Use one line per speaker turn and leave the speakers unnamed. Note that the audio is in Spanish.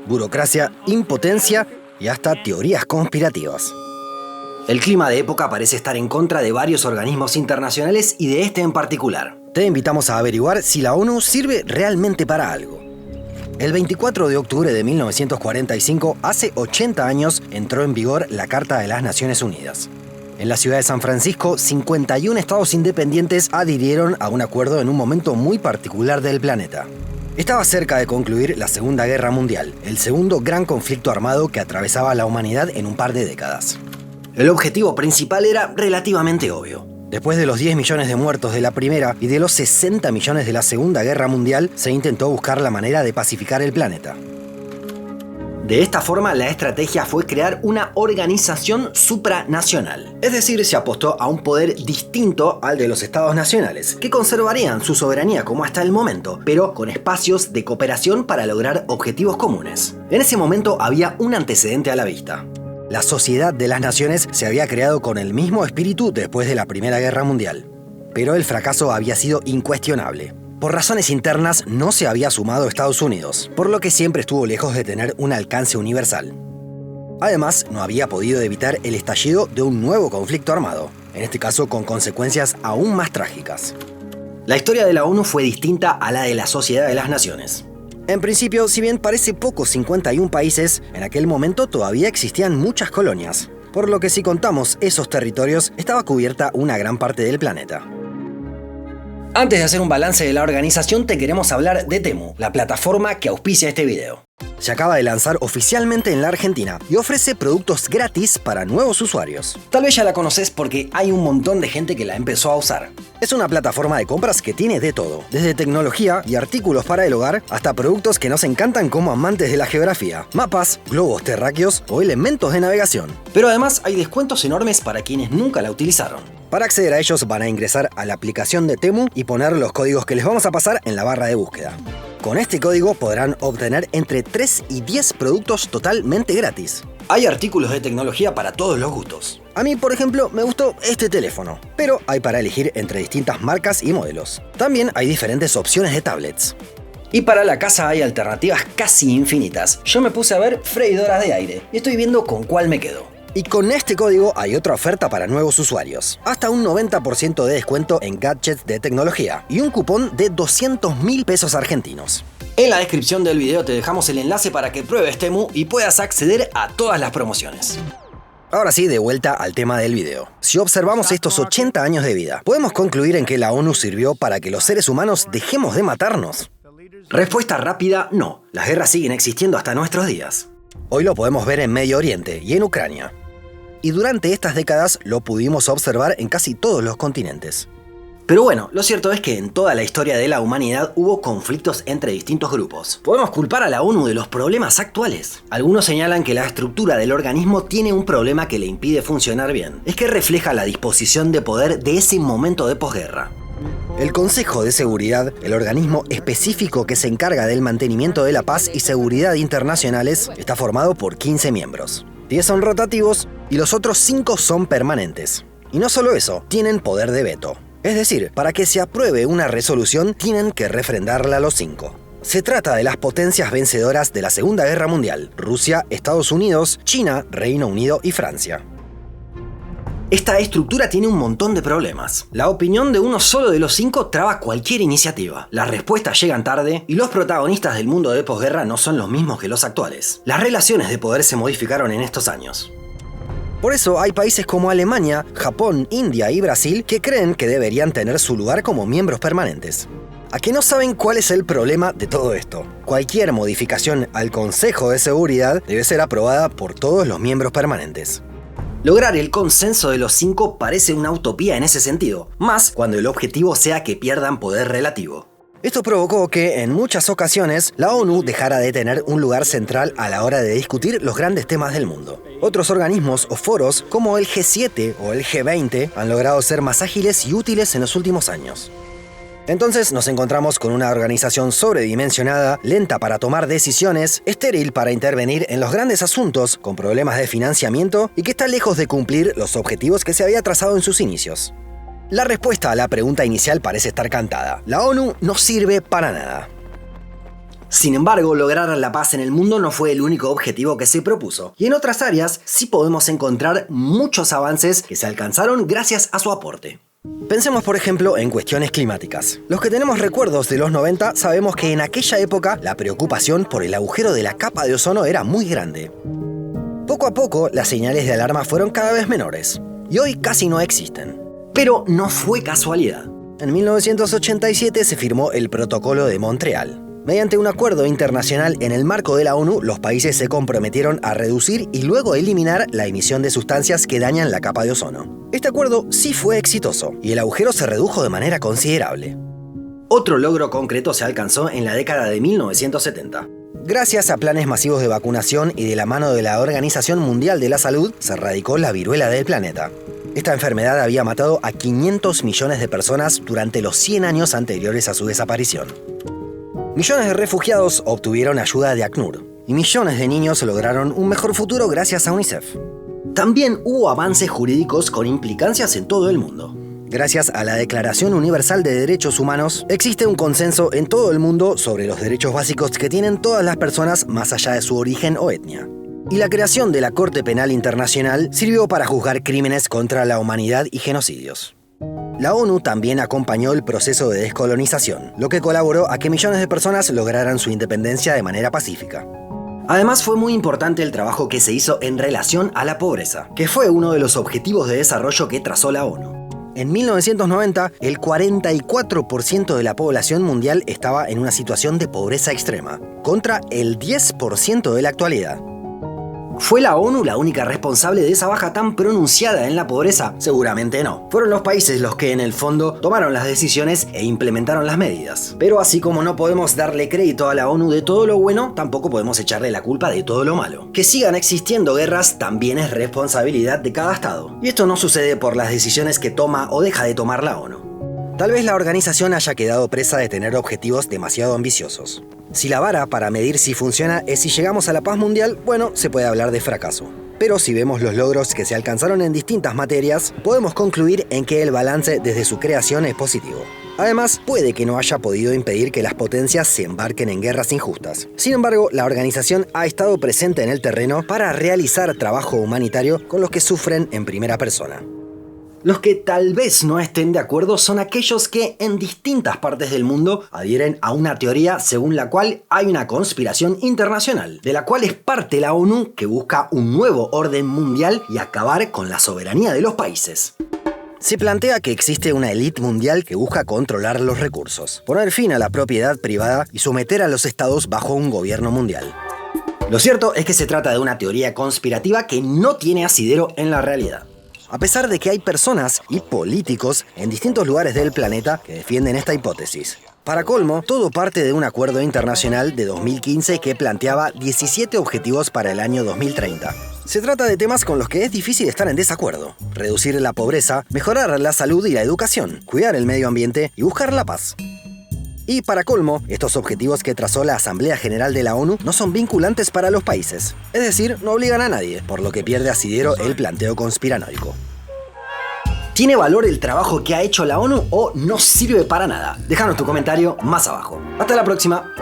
burocracia, impotencia y hasta teorías conspirativas. El clima de época parece estar en contra de varios organismos internacionales y de este en particular. Te invitamos a averiguar si la ONU sirve realmente para algo. El 24 de octubre de 1945, hace 80 años, entró en vigor la Carta de las Naciones Unidas. En la ciudad de San Francisco, 51 estados independientes adhirieron a un acuerdo en un momento muy particular del planeta. Estaba cerca de concluir la Segunda Guerra Mundial, el segundo gran conflicto armado que atravesaba la humanidad en un par de décadas. El objetivo principal era relativamente obvio. Después de los 10 millones de muertos de la Primera y de los 60 millones de la Segunda Guerra Mundial, se intentó buscar la manera de pacificar el planeta. De esta forma, la estrategia fue crear una organización supranacional. Es decir, se apostó a un poder distinto al de los estados nacionales, que conservarían su soberanía como hasta el momento, pero con espacios de cooperación para lograr objetivos comunes. En ese momento había un antecedente a la vista. La Sociedad de las Naciones se había creado con el mismo espíritu después de la Primera Guerra Mundial. Pero el fracaso había sido incuestionable. Por razones internas no se había sumado Estados Unidos, por lo que siempre estuvo lejos de tener un alcance universal. Además, no había podido evitar el estallido de un nuevo conflicto armado, en este caso con consecuencias aún más trágicas. La historia de la ONU fue distinta a la de la Sociedad de las Naciones. En principio, si bien parece poco 51 países, en aquel momento todavía existían muchas colonias, por lo que si contamos esos territorios, estaba cubierta una gran parte del planeta. Antes de hacer un balance de la organización, te queremos hablar de Temu, la plataforma que auspicia este video. Se acaba de lanzar oficialmente en la Argentina y ofrece productos gratis para nuevos usuarios. Tal vez ya la conoces porque hay un montón de gente que la empezó a usar. Es una plataforma de compras que tiene de todo, desde tecnología y artículos para el hogar hasta productos que nos encantan como amantes de la geografía, mapas, globos terráqueos o elementos de navegación. Pero además hay descuentos enormes para quienes nunca la utilizaron. Para acceder a ellos van a ingresar a la aplicación de Temu y poner los códigos que les vamos a pasar en la barra de búsqueda. Con este código podrán obtener entre 3 y 10 productos totalmente gratis. Hay artículos de tecnología para todos los gustos. A mí, por ejemplo, me gustó este teléfono, pero hay para elegir entre distintas marcas y modelos. También hay diferentes opciones de tablets. Y para la casa hay alternativas casi infinitas. Yo me puse a ver freidoras de aire y estoy viendo con cuál me quedo. Y con este código hay otra oferta para nuevos usuarios. Hasta un 90% de descuento en gadgets de tecnología y un cupón de 200.000 pesos argentinos. En la descripción del video te dejamos el enlace para que pruebes Temu y puedas acceder a todas las promociones. Ahora sí, de vuelta al tema del video. Si observamos estos 80 años de vida, ¿podemos concluir en que la ONU sirvió para que los seres humanos dejemos de matarnos? Respuesta rápida, no. Las guerras siguen existiendo hasta nuestros días. Hoy lo podemos ver en Medio Oriente y en Ucrania. Y durante estas décadas lo pudimos observar en casi todos los continentes. Pero bueno, lo cierto es que en toda la historia de la humanidad hubo conflictos entre distintos grupos. ¿Podemos culpar a la ONU de los problemas actuales? Algunos señalan que la estructura del organismo tiene un problema que le impide funcionar bien. Es que refleja la disposición de poder de ese momento de posguerra. El Consejo de Seguridad, el organismo específico que se encarga del mantenimiento de la paz y seguridad internacionales, está formado por 15 miembros. 10 son rotativos y los otros 5 son permanentes. Y no solo eso, tienen poder de veto. Es decir, para que se apruebe una resolución, tienen que refrendarla los 5. Se trata de las potencias vencedoras de la Segunda Guerra Mundial: Rusia, Estados Unidos, China, Reino Unido y Francia. Esta estructura tiene un montón de problemas. La opinión de uno solo de los 5 traba cualquier iniciativa. Las respuestas llegan tarde y los protagonistas del mundo de posguerra no son los mismos que los actuales. Las relaciones de poder se modificaron en estos años. Por eso hay países como Alemania, Japón, India y Brasil que creen que deberían tener su lugar como miembros permanentes. ¿A que no saben cuál es el problema de todo esto? Cualquier modificación al Consejo de Seguridad debe ser aprobada por todos los miembros permanentes. Lograr el consenso de los 5 parece una utopía en ese sentido, más cuando el objetivo sea que pierdan poder relativo. Esto provocó que, en muchas ocasiones, la ONU dejara de tener un lugar central a la hora de discutir los grandes temas del mundo. Otros organismos o foros, como el G7 o el G20, han logrado ser más ágiles y útiles en los últimos años. Entonces nos encontramos con una organización sobredimensionada, lenta para tomar decisiones, estéril para intervenir en los grandes asuntos, con problemas de financiamiento y que está lejos de cumplir los objetivos que se había trazado en sus inicios. La respuesta a la pregunta inicial parece estar cantada. La ONU no sirve para nada. Sin embargo, lograr la paz en el mundo no fue el único objetivo que se propuso, y en otras áreas sí podemos encontrar muchos avances que se alcanzaron gracias a su aporte. Pensemos por ejemplo en cuestiones climáticas. Los que tenemos recuerdos de los 90 sabemos que en aquella época la preocupación por el agujero de la capa de ozono era muy grande. Poco a poco las señales de alarma fueron cada vez menores, y hoy casi no existen. Pero no fue casualidad. En 1987 se firmó el Protocolo de Montreal. Mediante un acuerdo internacional en el marco de la ONU, los países se comprometieron a reducir y luego eliminar la emisión de sustancias que dañan la capa de ozono. Este acuerdo sí fue exitoso y el agujero se redujo de manera considerable. Otro logro concreto se alcanzó en la década de 1970. Gracias a planes masivos de vacunación y de la mano de la Organización Mundial de la Salud, se erradicó la viruela del planeta. Esta enfermedad había matado a 500 millones de personas durante los 100 años anteriores a su desaparición. Millones de refugiados obtuvieron ayuda de ACNUR y millones de niños lograron un mejor futuro gracias a UNICEF. También hubo avances jurídicos con implicancias en todo el mundo. Gracias a la Declaración Universal de Derechos Humanos, existe un consenso en todo el mundo sobre los derechos básicos que tienen todas las personas más allá de su origen o etnia. Y la creación de la Corte Penal Internacional sirvió para juzgar crímenes contra la humanidad y genocidios. La ONU también acompañó el proceso de descolonización, lo que colaboró a que millones de personas lograran su independencia de manera pacífica. Además, fue muy importante el trabajo que se hizo en relación a la pobreza, que fue uno de los objetivos de desarrollo que trazó la ONU. En 1990, el 44% de la población mundial estaba en una situación de pobreza extrema, contra el 10% de la actualidad. ¿Fue la ONU la única responsable de esa baja tan pronunciada en la pobreza? Seguramente no. Fueron los países los que en el fondo tomaron las decisiones e implementaron las medidas. Pero así como no podemos darle crédito a la ONU de todo lo bueno, tampoco podemos echarle la culpa de todo lo malo. Que sigan existiendo guerras también es responsabilidad de cada estado. Y esto no sucede por las decisiones que toma o deja de tomar la ONU. Tal vez la organización haya quedado presa de tener objetivos demasiado ambiciosos. Si la vara para medir si funciona es si llegamos a la paz mundial, bueno, se puede hablar de fracaso. Pero si vemos los logros que se alcanzaron en distintas materias, podemos concluir en que el balance desde su creación es positivo. Además, puede que no haya podido impedir que las potencias se embarquen en guerras injustas. Sin embargo, la organización ha estado presente en el terreno para realizar trabajo humanitario con los que sufren en primera persona. Los que tal vez no estén de acuerdo son aquellos que en distintas partes del mundo adhieren a una teoría según la cual hay una conspiración internacional, de la cual es parte la ONU, que busca un nuevo orden mundial y acabar con la soberanía de los países. Se plantea que existe una élite mundial que busca controlar los recursos, poner fin a la propiedad privada y someter a los estados bajo un gobierno mundial. Lo cierto es que se trata de una teoría conspirativa que no tiene asidero en la realidad. A pesar de que hay personas y políticos en distintos lugares del planeta que defienden esta hipótesis. Para colmo, todo parte de un acuerdo internacional de 2015 que planteaba 17 objetivos para el año 2030. Se trata de temas con los que es difícil estar en desacuerdo. Reducir la pobreza, mejorar la salud y la educación, cuidar el medio ambiente y buscar la paz. Y para colmo, estos objetivos que trazó la Asamblea General de la ONU no son vinculantes para los países. Es decir, no obligan a nadie, por lo que pierde asidero el planteo conspiranoico. ¿Tiene valor el trabajo que ha hecho la ONU o no sirve para nada? Déjanos tu comentario más abajo. Hasta la próxima.